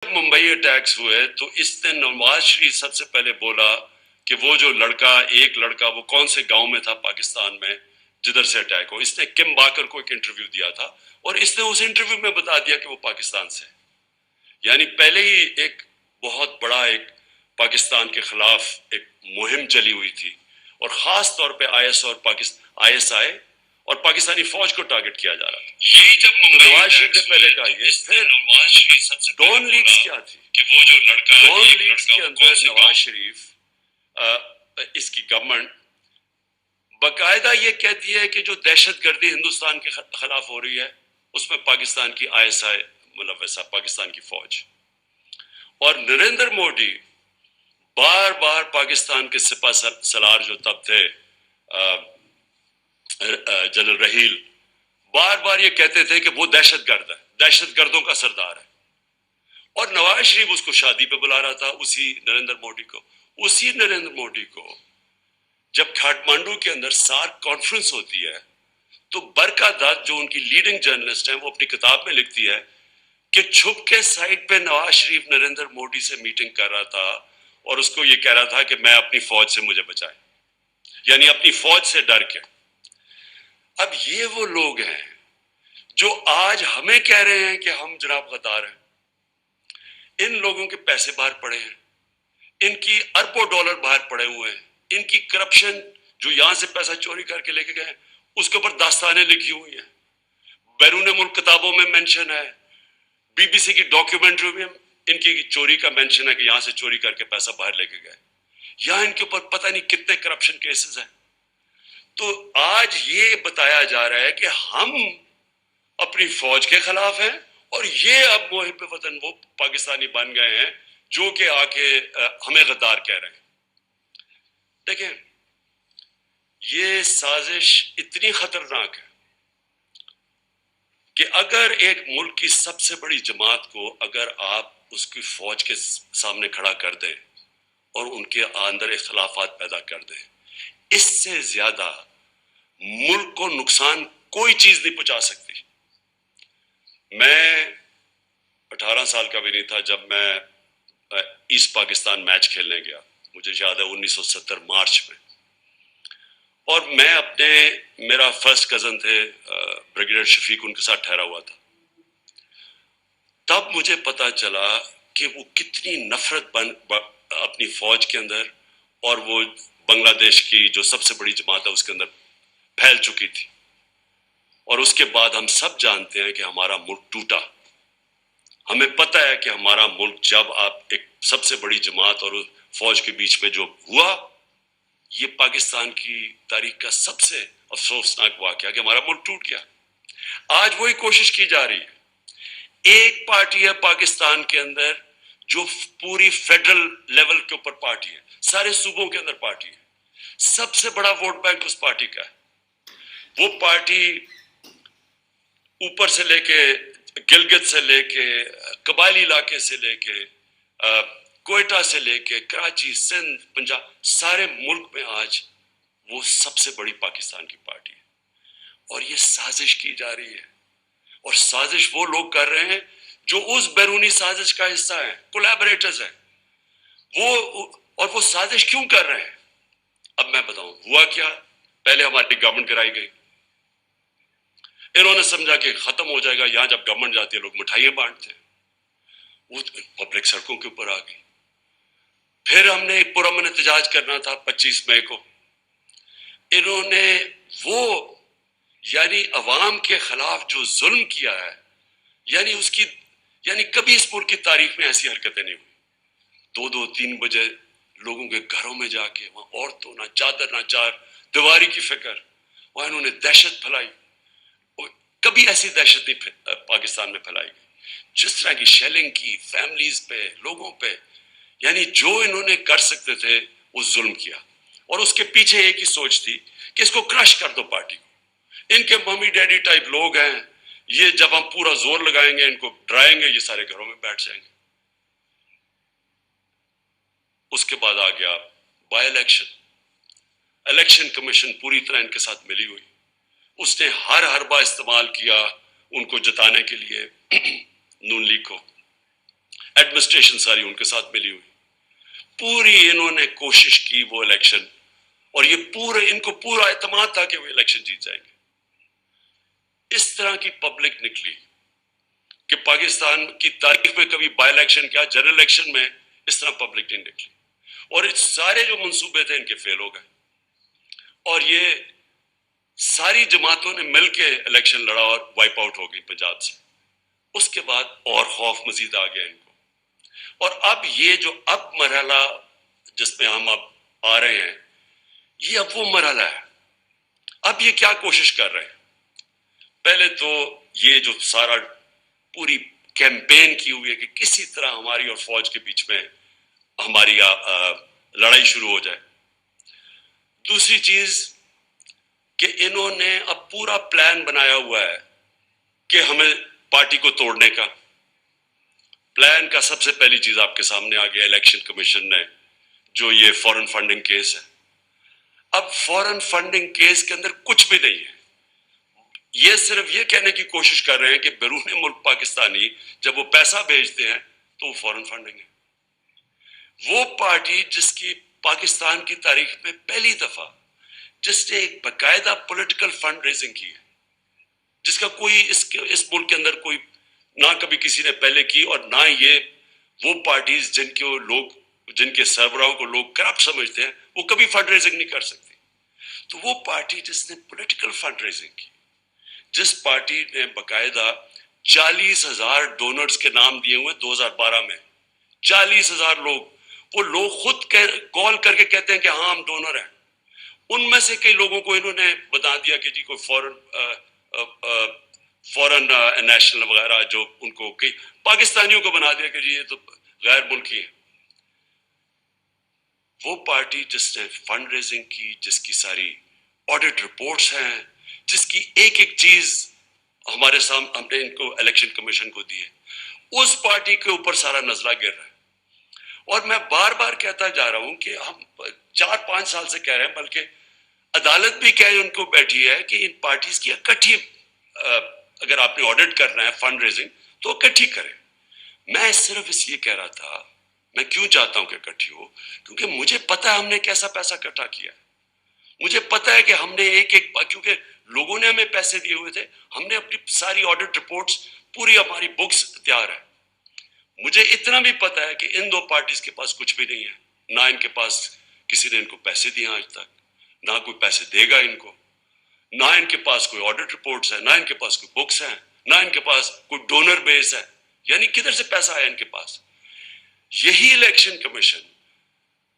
Mumbai attacks ہوئے تو اس نے نواز شریف سب سے پہلے بولا کہ وہ جو ایک لڑکا وہ کون سے گاؤں میں تھا پاکستان میں جدھر سے اٹیک ہو. اس نے کم باکر کو ایک انٹرویو دیا تھا اور اس نے اس انٹرویو میں بتا دیا کہ وہ پاکستان سے. یعنی پہلے ہی ایک بہت بڑا ایک پاکستان کے خلاف ایک مہم چلی ہوئی تھی اور خاص طور پہ آئی ایس آئی اور پاکستانی فوج کو ٹارگٹ کیا جا رہا تھا. یہی جب نواز شریف نے پہلے کہا یہ پھر نواز شریف سب سے ڈون لیگز کیا تھی کہ وہ جو لڑکا ڈون لیگز کے اندر نواز شریف اس کی گورنمنٹ باقاعدہ یہ کہتی ہے کہ جو دہشت گردی ہندوستان کے خلاف ہو رہی ہے اس میں پاکستان کی آئی ایس آئی ملوث ہے، پاکستان کی فوج. اور نریندر مودی بار بار پاکستان کے سپہ سالار جو تب تھے جنرل رحیل بار بار یہ کہتے تھے کہ وہ دہشت گرد ہے، دہشت گردوں کا سردار ہے. اور نواز شریف اس کو شادی پہ بلا رہا تھا اسی نریندر مودی کو جب کھاٹمانڈو کے اندر سارک کانفرنس ہوتی ہے تو برکا دت جو ان کی لیڈنگ جرنلسٹ ہیں وہ اپنی کتاب میں لکھتی ہے کہ چھپ کے سائٹ پہ نواز شریف نریندر مودی سے میٹنگ کر رہا تھا اور اس کو یہ کہہ رہا تھا کہ میں اپنی فوج سے مجھے بچائے، یعنی اپنی فوج سے ڈر کے. اب یہ وہ لوگ ہیں جو آج ہمیں کہہ رہے ہیں کہ ہم جناب غدار ہیں. ان لوگوں کے پیسے باہر پڑے ہیں، ان کی اربوں ڈالر باہر پڑے ہوئے ہیں، ان کی کرپشن جو یہاں سے پیسہ چوری کر کے لے کے گئے اس کے اوپر داستانیں لکھی ہوئی ہیں، بیرون ملک کتابوں میں مینشن ہے، بی بی سی کی ڈاکیومنٹری میں ان کی چوری کا مینشن ہے کہ یہاں سے چوری کر کے پیسہ باہر لے کے گئے. یہاں ان کے اوپر پتہ نہیں کتنے کرپشن کیسز ہیں. تو آج یہ بتایا جا رہا ہے کہ ہم اپنی فوج کے خلاف ہیں اور یہ اب محب وطن وہ پاکستانی بن گئے ہیں جو کہ آ کے ہمیں غدار کہہ رہے ہیں. دیکھیں یہ سازش اتنی خطرناک ہے کہ اگر ایک ملک کی سب سے بڑی جماعت کو اگر آپ اس کی فوج کے سامنے کھڑا کر دیں اور ان کے اندر اختلافات پیدا کر دیں، اس سے زیادہ ملک کو نقصان کوئی چیز نہیں پہنچا سکتی. میں 18 سال کا بھی نہیں تھا جب میں ایسٹ پاکستان میچ کھیلنے گیا، مجھے یاد ہے 1970 مارچ میں، اور میں میرا فرسٹ کزن تھے بریگیڈیئر شفیق، ان کے ساتھ ٹھہرا ہوا تھا. تب مجھے پتا چلا کہ وہ کتنی نفرت اپنی فوج کے اندر اور وہ بنگلہ دیش کی جو سب سے بڑی جماعت ہے اس کے اندر پھیل چکی تھی. اور اس کے بعد ہم سب جانتے ہیں کہ ہمارا ملک ٹوٹا. ہمیں پتہ ہے کہ ہمارا ملک جب آپ ایک سب سے بڑی جماعت اور فوج کے بیچ میں جو ہوا، یہ پاکستان کی تاریخ کا سب سے افسوسناک واقعہ کہ ہمارا ملک ٹوٹ گیا. آج وہی کوشش کی جا رہی ہے. ایک پارٹی ہے پاکستان کے اندر جو پوری فیڈرل لیول کے اوپر پارٹی ہے، سارے صوبوں کے اندر پارٹی ہے، سب سے بڑا ووٹ بینک اس پارٹی کا ہے. وہ پارٹی اوپر سے لے کے گلگت سے لے کے قبائلی علاقے سے لے کے کوئٹہ سے لے کے کراچی، سندھ، پنجاب، سارے ملک میں آج وہ سب سے بڑی پاکستان کی پارٹی ہے. اور یہ سازش کی جا رہی ہے، اور سازش وہ لوگ کر رہے ہیں جو اس بیرونی سازش کا حصہ ہیں، کولیبریٹرز ہیں اور وہ سازش کیوں کر رہے ہیں؟ اب میں بتاؤں ہوا کیا. پہلے ہماری گورنمنٹ گرائی گئی، انہوں نے سمجھا کہ ختم ہو جائے گا. یہاں جب گورنمنٹ جاتی ہے لوگ مٹھائیاں بانٹتے ہیں، وہ پبلک سڑکوں کے اوپر آ گئی. پھر ہم نے ایک پرامن احتجاج کرنا تھا 25 مئی کو. انہوں نے وہ یعنی عوام کے خلاف جو ظلم کیا ہے، یعنی کبھی اس ملک کی تاریخ میں ایسی حرکتیں نہیں ہوئی. 2-3 بجے لوگوں کے گھروں میں جا کے وہاں عورتوں نہ چادر نہ چار دیواری کی فکر، وہاں انہوں نے دہشت پھیلائی. کبھی ایسی دہشت نہیں پاکستان میں پھیلائی گئی جس طرح کی شیلنگ کی فیملیز پہ، لوگوں پہ. یعنی جو انہوں نے کر سکتے تھے وہ ظلم کیا، اور اس کے پیچھے ایک ہی سوچ تھی کہ اس کو کرش کر دو پارٹی کو. ان کے ممی ڈیڈی ٹائپ لوگ ہیں، یہ جب ہم پورا زور لگائیں گے ان کو ڈرائیں گے، یہ سارے گھروں میں بیٹھ جائیں گے. اس کے بعد آ گیا بائی الیکشن کمیشن پوری طرح ان کے ساتھ ملی ہوئی. اس نے ہر حربہ استعمال کیا ان کو جتانے کے لیے نون لیگ کو. ایڈمنسٹریشن ساری ان کے ساتھ ملی ہوئی. پوری انہوں نے کوشش کی وہ الیکشن, اور یہ ان کو پورا اعتماد تھا کہ وہ الیکشن جیت جائیں گے. اس طرح کی پبلک نکلی کہ پاکستان کی تاریخ میں کبھی بائی الیکشن کیا, جنرل الیکشن میں اس طرح پبلک نہیں نکلی, اور سارے جو منصوبے تھے ان کے فیل ہو گئے. اور یہ ساری جماعتوں نے مل کے الیکشن لڑا اور وائپ آؤٹ ہو گئی پنجاب سے. اس کے بعد اور خوف مزید آ گیا ان کو. اور اب یہ جو اب مرحلہ جس میں ہم اب آ رہے ہیں, یہ اب وہ مرحلہ ہے. اب یہ کیا کوشش کر رہے ہیں؟ پہلے تو یہ جو سارا پوری کیمپین کی ہوئی ہے کہ کسی طرح ہماری اور فوج کے بیچ میں ہماری لڑائی شروع ہو جائے. دوسری چیز کہ انہوں نے اب پورا پلان بنایا ہوا ہے کہ ہمیں پارٹی کو توڑنے کا. پلان کا سب سے پہلی چیز آپ کے سامنے آ گیا الیکشن کمیشن نے, جو یہ فورن فنڈنگ کیس ہے. اب فورن فنڈنگ کیس کے اندر کچھ بھی نہیں ہے. یہ صرف یہ کہنے کی کوشش کر رہے ہیں کہ بیرون ملک پاکستانی جب وہ پیسہ بھیجتے ہیں تو وہ فورن فنڈنگ ہے. وہ پارٹی جس کی پاکستان کی تاریخ میں پہلی دفعہ جس نے ایک باقاعدہ پولیٹیکل فنڈ ریزنگ کی ہے, جس کا کوئی اس ملک کے اندر کوئی نہ کبھی کسی نے پہلے کی, اور نہ یہ وہ پارٹیز جن کے سربراہوں کو لوگ کرپٹ سمجھتے ہیں وہ کبھی فنڈ ریزنگ نہیں کر سکتی. تو وہ پارٹی جس نے پولیٹیکل فنڈ ریزنگ کی, جس پارٹی نے باقاعدہ 40,000 ڈونرز کے نام دیے ہوئے 2012 میں, 40,000 لوگ, وہ لوگ خود کال کر کے کہتے ہیں کہ ہاں ہم ڈونر ہیں. ان میں سے کئی لوگوں کو انہوں نے بتا دیا کہ جی کوئی فورن نیشنل وغیرہ, جو ان کو کئی پاکستانیوں کو بنا دیا کہ جی یہ تو غیر ملکی ہے. وہ پارٹی جس نے فنڈ ریزنگ کی, جس کی ساری آڈٹ رپورٹس ہیں, جس کی ایک ایک چیز ہمارے سامنے ہم نے ان کو الیکشن کمیشن کو دی ہے, اس پارٹی کے اوپر سارا نزلہ گر رہا ہے. اور میں بار بار کہتا جا رہا ہوں کہ ہم 4-5 سال سے کہہ رہے ہیں, بلکہ عدالت بھی کہہ ان کو بیٹھی ہے کہ ان پارٹیز کی اکٹھی, اگر آپ نے آڈٹ کرنا ہے فنڈ ریزنگ تو اکٹھی کریں. میں صرف اس لیے کہہ رہا تھا, میں کیوں چاہتا ہوں کہ اکٹھی ہو, کیونکہ مجھے پتا ہے ہم نے کیسا پیسہ اکٹھا کیا ہے. مجھے پتا ہے کہ ہم نے کیونکہ لوگوں نے ہمیں پیسے دیے ہوئے تھے, ہم نے اپنی ساری آڈٹ رپورٹس, پوری ہماری بکس تیار ہے. مجھے اتنا بھی پتا ہے کہ ان دو پارٹیز کے پاس کچھ بھی نہیں ہے, نہ ان کے پاس کسی نے ان کو پیسے دیے آج تک, نہ کوئی پیسے دے گا ان کو, نہ ان کے پاس کوئی آڈٹ رپورٹس ہے, نہ ان کے پاس کوئی بکس ہیں, نہ ان کے پاس کوئی ڈونر بیس ہے. یعنی کدھر سے پیسہ آیا ان کے پاس؟ یہی الیکشن کمیشن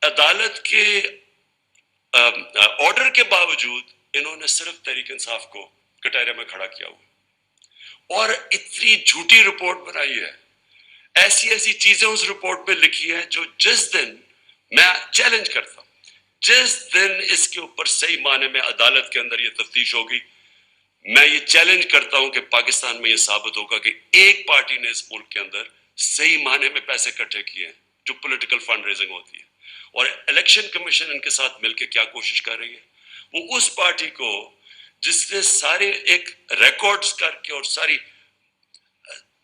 عدالت کے آرڈر کے باوجود انہوں نے صرف تحریک انصاف کو کٹہرے میں کھڑا کیا ہوا, اور اتنی جھوٹی رپورٹ بنائی ہے, ایسی چیزیں اس رپورٹ میں لکھی ہے جو جس دن میں چیلنج کرتا ہوں, جس دن اس کے اوپر صحیح معنی میں عدالت کے اندر یہ تفتیش ہوگی, میں یہ چیلنج کرتا ہوں کہ پاکستان میں یہ ثابت ہوگا کہ ایک پارٹی نے اس ملک کے اندر صحیح معنی میں پیسے اکٹھے کیے ہیں جو پولیٹیکل فنڈ ریزنگ ہوتی ہے. اور الیکشن کمیشن ان کے ساتھ مل کے کیا کوشش کر رہی ہے, وہ اس پارٹی کو جس نے سارے ایک ریکارڈز کر کے اور ساری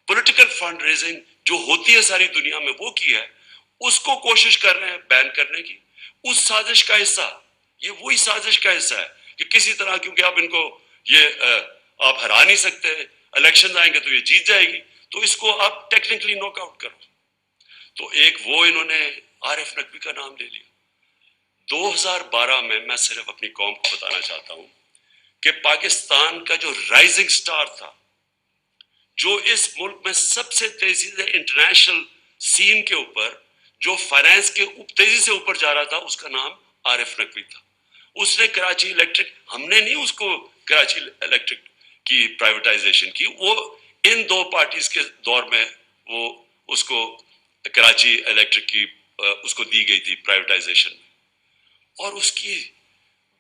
پولیٹیکل فنڈ ریزنگ جو ہوتی ہے ساری دنیا میں وہ کی ہے, اس کو کوشش کر رہے ہیں بین کرنے کی. اس سازش کا حصہ, یہ وہی سازش کا حصہ ہے کہ کسی طرح, کیونکہ اب ان کو یہ آپ ہرا نہیں سکتے, الیکشن آئیں گے تو یہ جیت جائے گی, تو اس کو آپ ٹیکنیکلی ناک آؤٹ کرو. تو ایک وہ انہوں نے عارف نقوی کا نام لے لیا. 2012 میں صرف اپنی قوم کو بتانا چاہتا ہوں کہ پاکستان کا جو رائزنگ سٹار تھا, جو اس ملک میں سب سے تیزی سے انٹرنیشنل سین کے اوپر, جو فائنانس کے تیزی سے اوپر جا رہا تھا, اس کا نام عارف نقوی تھا. اس نے کراچی الیکٹرک, ہم نے نہیں اس کو کراچی الیکٹرک کی پرائیویٹائزیشن کی, وہ ان دو پارٹیز کے دور میں وہ اس کو کراچی الیکٹرک کی اس کو دی گئی تھی پرائیویٹائزیشن, اور اس کی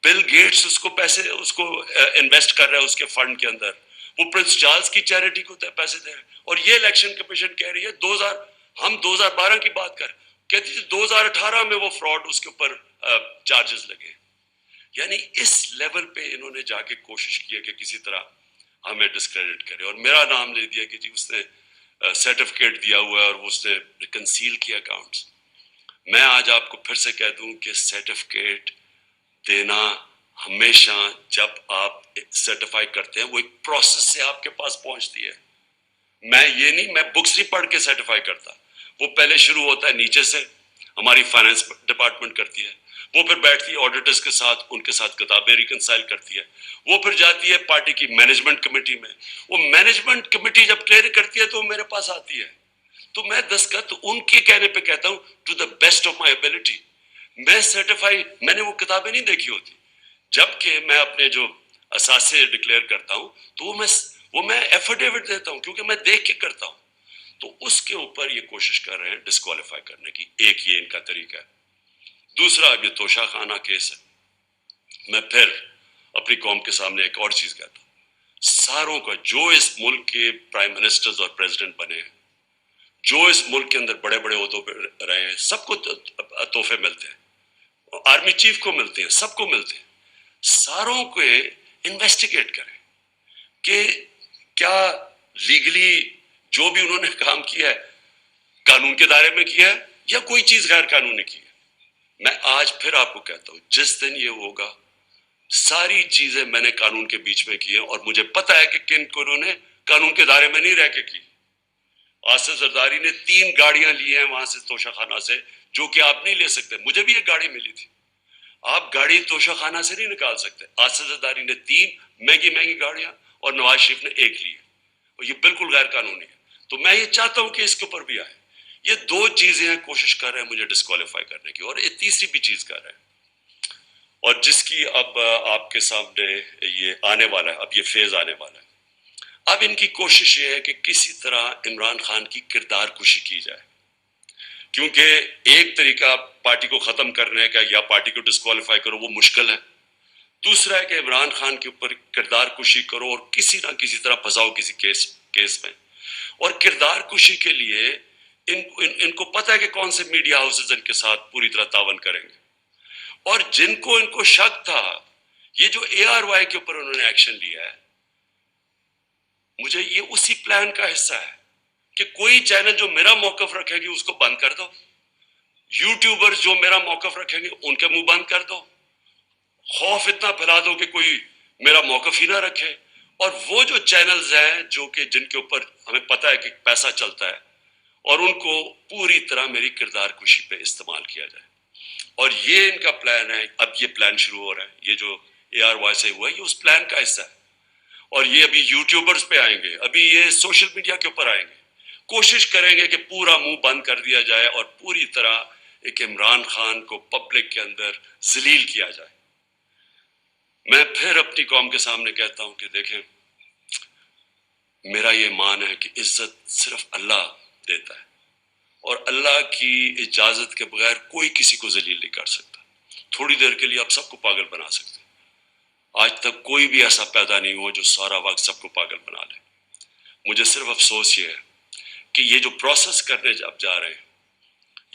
بل گیٹس اس کو پیسے اس کو انویسٹ کر رہا ہے اس کے فنڈ کے اندر, وہ پرنس چارلز کی چیریٹی کو پیسے دے رہے ہیں. اور یہ الیکشن کمیشن کہہ رہی ہے ہم 2012 کی بات کر, کہتی ہے 2018 میں وہ فراڈ اس کے اوپر چارجز لگے. یعنی اس لیول پہ انہوں نے جا کے کوشش کی ہے کہ کسی طرح ہمیں ڈسکریڈٹ کرے, اور میرا نام لے دیا کہ جی اس نے سرٹیفکیٹ دیا ہوا ہے اور اس نے ریکنسیل کیا اکاؤنٹس. میں آج آپ کو پھر سے کہہ دوں کہ سرٹیفکیٹ دینا ہمیشہ جب آپ سرٹیفائی کرتے ہیں وہ ایک پروسیس سے آپ کے پاس پہنچتی ہے. میں بکس نہیں پڑھ کے سرٹیفائی کرتا. وہ پہلے شروع ہوتا ہے نیچے سے, ہماری فائنانس ڈپارٹمنٹ کرتی ہے, وہ پھر بیٹھتی ہے آڈیٹرز کے ساتھ, ان کے ساتھ کتابیں ریکنسائل کرتی ہے, وہ پھر جاتی ہے پارٹی کی مینجمنٹ کمیٹی میں, وہ مینجمنٹ کمیٹی جب کلیئر کرتی ہے تو میرے پاس آتی ہے, تو میں دستخط ان کے کہنے پہ کہتا ہوں to the best of my ability. میں سرٹیفائی, میں نے وہ کتابیں نہیں دیکھی ہوتی. جبکہ میں اپنے جو اثاثے ڈکلیئر کرتا ہوں تو وہ میں ایفیڈیوٹ دیتا ہوں کیونکہ میں دیکھ کے کرتا ہوں. تو اس کے اوپر یہ کوشش کر رہے ہیں ڈسکوالیفائی کرنے کی. ایک یہ ان کا طریقہ ہے. دوسرا اب یہ توشہ خانہ کیس ہے. میں پھر اپنی قوم کے سامنے ایک اور چیز کہتا ہوں, ساروں کا جو اس ملک کے پرائم منسٹرز اور پریزیڈنٹ بنے ہیں, جو اس ملک کے اندر بڑے بڑے عہدوں پہ رہے ہیں, سب کو تحفے ملتے ہیں, آرمی چیف کو ملتے ہیں, سب کو ملتے ہیں. ساروں کو انویسٹیگیٹ کریں کہ کیا لیگلی جو بھی انہوں نے کام کیا ہے قانون کے دائرے میں کیا ہے یا کوئی چیز غیر قانونی کی ہے. میں آج پھر آپ کو کہتا ہوں جس دن یہ ہوگا ساری چیزیں میں نے قانون کے بیچ میں کی ہیں, اور مجھے پتا ہے کہ کن کو انہوں نے قانون کے دائرے میں نہیں رہ کے کی. آصف زرداری نے 3 گاڑیاں لی ہیں وہاں سے توشہ خانہ سے, جو کہ آپ نہیں لے سکتے. مجھے بھی ایک گاڑی ملی تھی, آپ گاڑی توشہ خانہ سے نہیں نکال سکتے. آصف زرداری نے 3 مہنگی گاڑیاں اور نواز شریف نے 1 لی ہے, اور یہ بالکل غیر قانونی ہے. تو میں یہ چاہتا ہوں کہ اس کے اوپر بھی آئے. یہ 2 چیزیں کوشش کر رہے ہیں مجھے ڈسکوالیفائی کرنے کی, اور یہ تیسری بھی چیز کر رہے ہیں, اور جس کی اب آپ کے سامنے یہ آنے والا ہے, اب یہ فیز آنے والا ہے. اب ان کی کوشش یہ ہے کہ کسی طرح عمران خان کی کردار کشی کی جائے, کیونکہ ایک طریقہ پارٹی کو ختم کرنے کا یا پارٹی کو ڈسکوالیفائی کرو وہ مشکل ہے. دوسرا ہے کہ عمران خان کے اوپر کردار کشی کرو اور کسی نہ کسی طرح پھنساؤ کسی کیس میں. اور کردار کشی کے لیے ان کو پتہ ہے کہ کون سے میڈیا ہاؤسز ان کے ساتھ پوری طرح تعاون کریں گے, اور جن کو ان کو شک تھا, یہ جو ARY کے اوپر انہوں نے ایکشن لیا ہے, مجھے یہ اسی پلان کا حصہ ہے کہ کوئی چینل جو میرا موقف رکھے گی اس کو بند کر دو, یوٹیوبر جو میرا موقف رکھیں گے ان کے منہ بند کر دو, خوف اتنا پھیلا دو کہ کوئی میرا موقف ہی نہ رکھے. اور وہ جو چینلز ہیں جو کہ جن کے اوپر ہمیں پتہ ہے کہ پیسہ چلتا ہے, اور ان کو پوری طرح میری کردار کشی پہ استعمال کیا جائے. اور یہ ان کا پلان ہے. اب یہ پلان شروع ہو رہا ہے, یہ جو ARY سے ہوا ہے یہ اس پلان کا حصہ ہے. اور یہ ابھی یوٹیوبرز پہ آئیں گے, ابھی یہ سوشل میڈیا کے اوپر آئیں گے, کوشش کریں گے کہ پورا منہ بند کر دیا جائے اور پوری طرح ایک عمران خان کو پبلک کے اندر ذلیل کیا جائے. میں پھر اپنی قوم کے سامنے کہتا ہوں کہ دیکھیں, میرا یہ مان ہے کہ عزت صرف اللہ دیتا ہے, اور اللہ کی اجازت کے بغیر کوئی کسی کو ذلیل نہیں کر سکتا. تھوڑی دیر کے لیے آپ سب کو پاگل بنا سکتے ہیں, آج تک کوئی بھی ایسا پیدا نہیں ہوا جو سارا وقت سب کو پاگل بنا لے. مجھے صرف افسوس یہ ہے کہ یہ جو پروسیس کرنے اب جا رہے ہیں,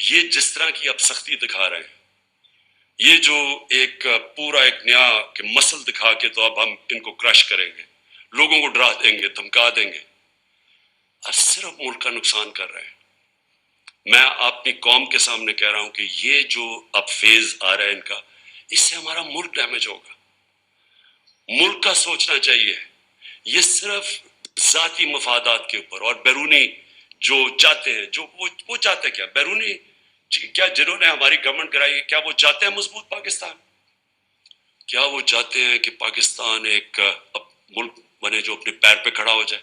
یہ جس طرح کی اب سختی دکھا رہے ہیں, یہ جو ایک پورا ایک نیا کہ مسل دکھا کے تو اب ہم ان کو کرش کریں گے, لوگوں کو ڈرا دیں گے, دھمکا دیں گے, اور صرف ملک کا نقصان کر رہے ہیں. میں اپنی قوم کے سامنے کہہ رہا ہوں کہ یہ جو اب فیز آ رہا ہے ان کا, اس سے ہمارا ملک ڈیمیج ہوگا. ملک کا سوچنا چاہیے. یہ صرف ذاتی مفادات کے اوپر اور بیرونی جو چاہتے ہیں, جو وہ چاہتے کیا بیرونی, کیا جنہوں نے ہماری گورنمنٹ کرائی, کیا وہ چاہتے ہیں مضبوط پاکستان؟ کیا وہ چاہتے ہیں کہ پاکستان ایک ملک بنے جو اپنے پیر پہ کھڑا ہو جائے؟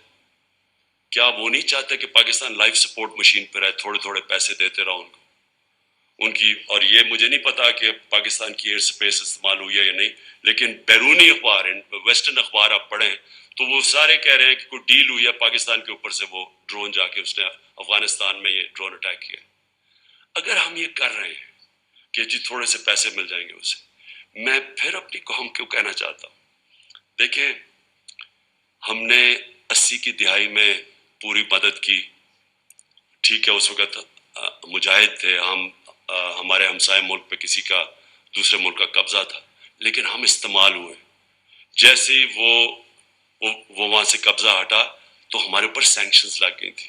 کیا وہ نہیں چاہتے کہ پاکستان لائف سپورٹ مشین پہ رہے, تھوڑے تھوڑے پیسے دیتے رہو ان کی؟ اور یہ مجھے نہیں پتا کہ پاکستان کی ایئر سپیس استعمال ہوئی ہے یا نہیں, لیکن بیرونی اخبار, ویسٹرن اخبار آپ پڑھیں تو وہ سارے کہہ رہے ہیں کہ کوئی ڈیل ہوئی ہے پاکستان کے اوپر سے, وہ ڈرون جا کے اس نے افغانستان میں یہ ڈرون اٹیک کیا. اگر ہم یہ کر رہے ہیں کہ جی تھوڑے سے پیسے مل جائیں گے اسے, میں پھر اپنی قوم کو کہنا چاہتا ہوں, دیکھیں ہم نے 80 کی دہائی میں پوری مدد کی, ٹھیک ہے اس وقت مجاہد تھے ہم, ہمارے ہمسائے ملک پہ کسی کا دوسرے ملک کا قبضہ تھا, لیکن ہم استعمال ہوئے. جیسے ہی وہ وہاں سے قبضہ ہٹا تو ہمارے اوپر سینکشنز لگ گئی تھی.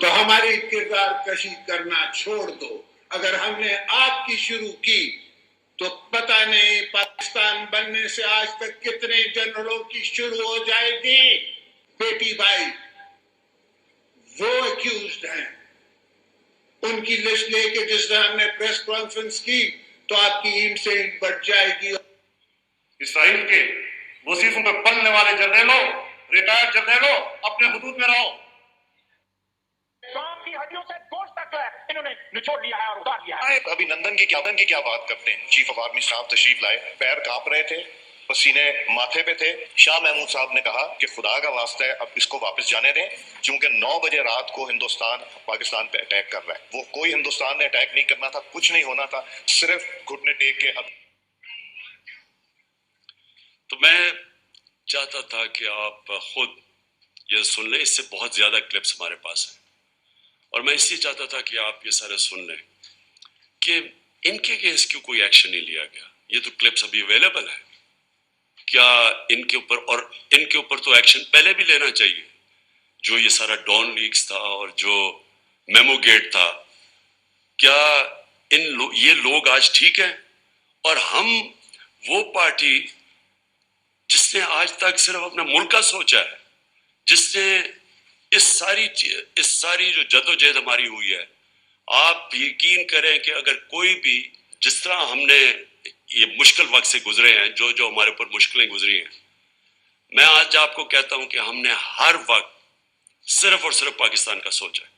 تو ہماری کردار کشی کرنا چھوڑ دو. اگر ہم نے آپ کی شروع کی تو پتہ نہیں پاکستان بننے سے آج تک کتنے جنرلوں کی شروع ہو جائے گی. بیٹی بھائی وہ ایکیوزڈ ہیں, ان کی لسٹ لے کے جس طرح ہم نے پریس کانفرنس کی تو آپ کی ایم سے بڑھ جائے گی. اسرائیل کے وظیفوں پہ پلنے والے جرنیلوں, ریٹائرڈ جرنیلوں, اپنے حدود میں رہو. کام کی ہڈیوں سے گوشت تک انہوں نے نچوڑ لیا ہے اور اتار لیا ہے. ابھی نندن کی کیا بات کرتے ہیں. چیف آف آرمی اسٹاف تشریف لائے, پیر کانپ رہے تھے, پسینے ماتھے پہ تھے. شاہ محمود صاحب نے کہا کہ خدا کا واسطہ ہے اب اس کو واپس جانے دیں, کیونکہ 9 بجے رات کو ہندوستان پاکستان پہ اٹیک کر رہا ہے. وہ کوئی ہندوستان نے اٹیک نہیں کرنا تھا, کچھ نہیں ہونا تھا, صرف گھٹنے ٹیک کے. تو میں چاہتا تھا کہ آپ خود یہ سن لیں, اس سے بہت زیادہ کلپس ہمارے پاس ہیں, اور میں اس لیے چاہتا تھا کہ آپ یہ سارے سن لیں کہ ان کے کیس کیوں کوئی ایکشن نہیں لیا گیا. یہ تو کلپس ابھی اویلیبل ہے, کیا ان کے اوپر, اور ان کے اوپر تو ایکشن پہلے بھی لینا چاہیے. جو یہ سارا ڈان لیکس تھا اور جو میمو گیٹ تھا, کیا یہ لوگ آج ٹھیک ہیں؟ اور ہم وہ پارٹی جس نے آج تک صرف اپنا ملک کا سوچا ہے, جس نے اس ساری جو جدوجہد ہماری ہوئی ہے, آپ یقین کریں کہ اگر کوئی بھی, جس طرح ہم نے یہ مشکل وقت سے گزرے ہیں, جو ہمارے اوپر مشکلیں گزری ہیں, میں آج آپ کو کہتا ہوں کہ ہم نے ہر وقت صرف اور صرف پاکستان کا سوچا ہے.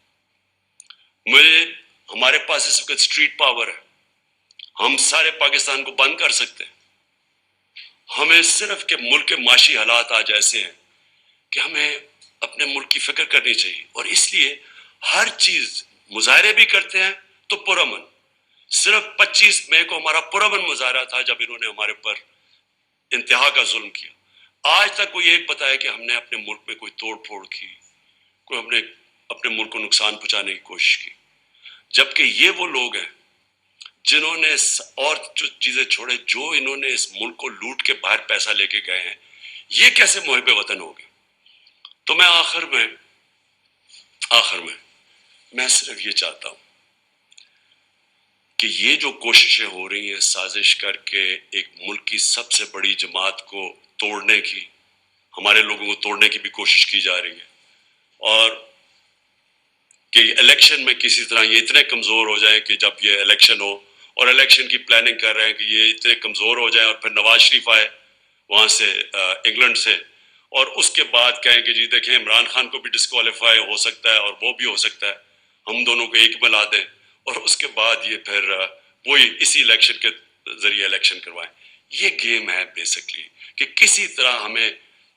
ہمارے پاس اس وقت اسٹریٹ پاور ہے, ہم سارے پاکستان کو بند کر سکتے ہیں. ہمیں صرف کہ ملک کے معاشی حالات آج ایسے ہیں کہ ہمیں اپنے ملک کی فکر کرنی چاہیے, اور اس لیے ہر چیز, مظاہرے بھی کرتے ہیں تو پرامن. صرف 25 مئی کو ہمارا پرامن مظاہرہ تھا جب انہوں نے ہمارے پر انتہا کا ظلم کیا. آج تک کوئی ایک بتایا کہ ہم نے اپنے ملک میں کوئی توڑ پھوڑ کی, کوئی ہم نے اپنے ملک کو نقصان پہنچانے کی کوشش کی. جبکہ یہ وہ لوگ ہیں جنہوں نے اور جو چیزیں چھوڑے, جو انہوں نے اس ملک کو لوٹ کے باہر پیسہ لے کے گئے ہیں, یہ کیسے محب وطن ہو گئے. تو میں آخر میں صرف یہ چاہتا ہوں کہ یہ جو کوششیں ہو رہی ہیں سازش کر کے ایک ملک کی سب سے بڑی جماعت کو توڑنے کی, ہمارے لوگوں کو توڑنے کی بھی کوشش کی جا رہی ہے, اور کہ الیکشن میں کسی طرح یہ اتنے کمزور ہو جائیں کہ جب یہ الیکشن ہو, اور الیکشن کی پلاننگ کر رہے ہیں کہ یہ اتنے کمزور ہو جائیں, اور پھر نواز شریف آئے وہاں سے انگلینڈ سے, اور اس کے بعد کہیں کہ جی دیکھیں عمران خان کو بھی ڈسکوالیفائی ہو سکتا ہے اور وہ بھی ہو سکتا ہے, ہم دونوں کو ایک ملا دیں, اور اس کے بعد یہ پھر وہی اسی الیکشن کے ذریعے الیکشن کروائیں. یہ گیم ہے بیسکلی کہ کسی طرح ہمیں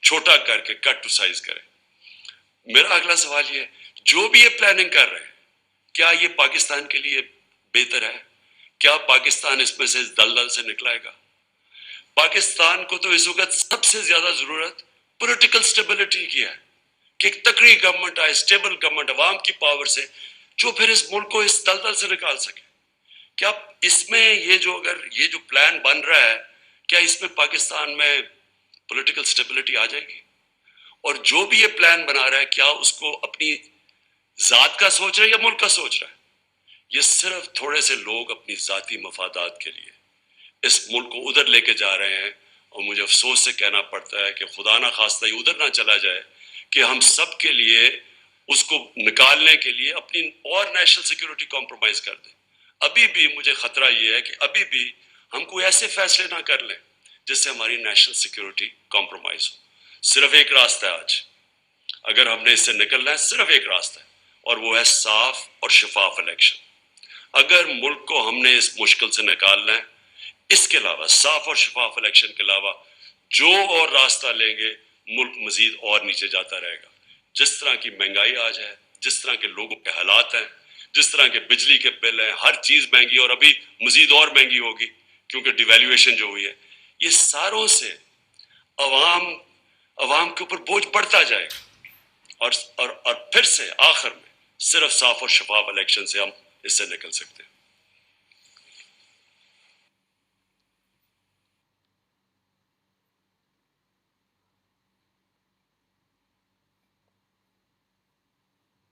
چھوٹا کر کے کٹ ٹو سائز کریں. میرا اگلا سوال یہ ہے, جو بھی یہ پلاننگ کر رہے ہیں, کیا یہ پاکستان کے لیے بہتر ہے؟ کیا پاکستان اس میں سے دلدل سے نکلائے گا؟ پاکستان کو تو اس وقت سب سے زیادہ ضرورت پولیٹیکل سٹیبلٹی کی ہے, کہ ایک تکڑی گورنمنٹ آئے, سٹیبل گورنمنٹ عوام کی پاور سے, جو پھر اس ملک کو اس دلدل سے نکال سکے. کیا اس میں یہ جو پلان بن رہا ہے, کیا اس میں پاکستان میں پولیٹیکل سٹیبلٹی آ جائے گی؟ اور جو بھی یہ پلان بنا رہا ہے, کیا اس کو اپنی ذات کا سوچ رہا ہے یا ملک کا سوچ رہا ہے؟ یہ صرف تھوڑے سے لوگ اپنی ذاتی مفادات کے لیے اس ملک کو ادھر لے کے جا رہے ہیں, اور مجھے افسوس سے کہنا پڑتا ہے کہ خدا نہ خواستہ یہ ادھر نہ چلا جائے کہ ہم سب کے لیے اس کو نکالنے کے لیے اپنی اور نیشنل سیکیورٹی کمپرومائز کر دیں. ابھی بھی مجھے خطرہ یہ ہے کہ ابھی بھی ہم کوئی ایسے فیصلے نہ کر لیں جس سے ہماری نیشنل سیکیورٹی کمپرومائز ہو. صرف ایک راستہ ہے آج, اگر ہم نے اس سے نکلنا ہے, صرف ایک راستہ ہے, اور وہ ہے صاف اور شفاف الیکشن. اگر ملک کو ہم نے اس مشکل سے نکالنا ہے, اس کے علاوہ صاف اور شفاف الیکشن کے علاوہ جو اور راستہ لیں گے, ملک مزید اور نیچے جاتا رہے گا. جس طرح کی مہنگائی آج ہے, جس طرح کے لوگوں کے حالات ہیں, جس طرح کے بجلی کے بل ہیں, ہر چیز مہنگی, اور ابھی مزید اور مہنگی ہوگی کیونکہ ڈیویلیویشن جو ہوئی ہے, یہ ساروں سے عوام کے اوپر بوجھ بڑھتا جائے گا. اور پھر سے آخر میں صرف صاف اور شفاف الیکشن سے ہم اس سے نکل سکتے ہیں.